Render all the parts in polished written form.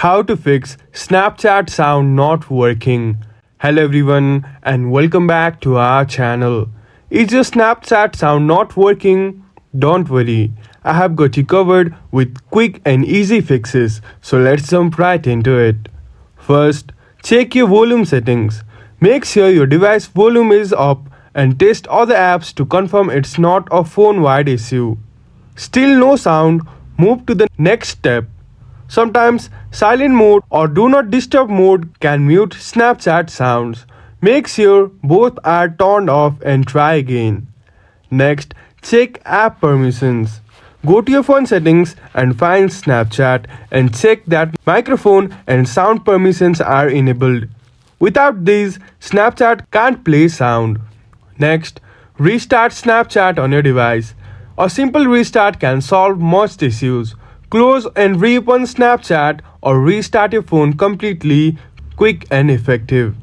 How to fix Snapchat sound not working. Hello everyone and welcome back to our channel. Is your Snapchat sound not working? Don't worry, I have got you covered with quick and easy fixes, so let's jump right into it. First, check your volume settings. Make sure your device volume is up and test other apps to confirm it's not a phone-wide issue. Still no sound? Move to the next step. Sometimes silent mode or do not disturb mode can mute Snapchat sounds. Make sure both are turned off and try again. Next, check app permissions. Go to your phone settings and find Snapchat and check that microphone and sound permissions are enabled. Without these, Snapchat can't play sound. Next, restart Snapchat on your device. A simple restart can solve most issues. Close and reopen Snapchat or restart your phone completely, quick and effective.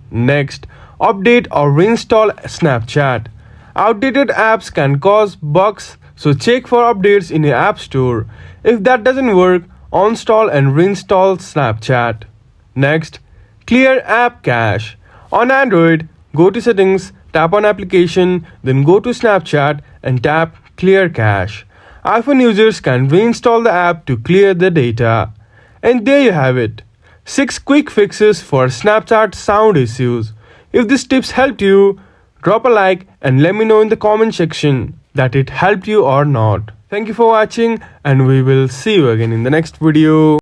Next, update or reinstall Snapchat. Outdated apps can cause bugs, so check for updates in your app store. If that doesn't work, uninstall and reinstall Snapchat. Next, clear app cache. On Android, go to settings, tap on application, then go to Snapchat and tap clear cache. iPhone users can reinstall the app to clear the data. And there you have it. 6 quick fixes for Snapchat sound issues. If these tips helped you, drop a like and let me know in the comment section that it helped you or not. Thank you for watching and we will see you again in the next video.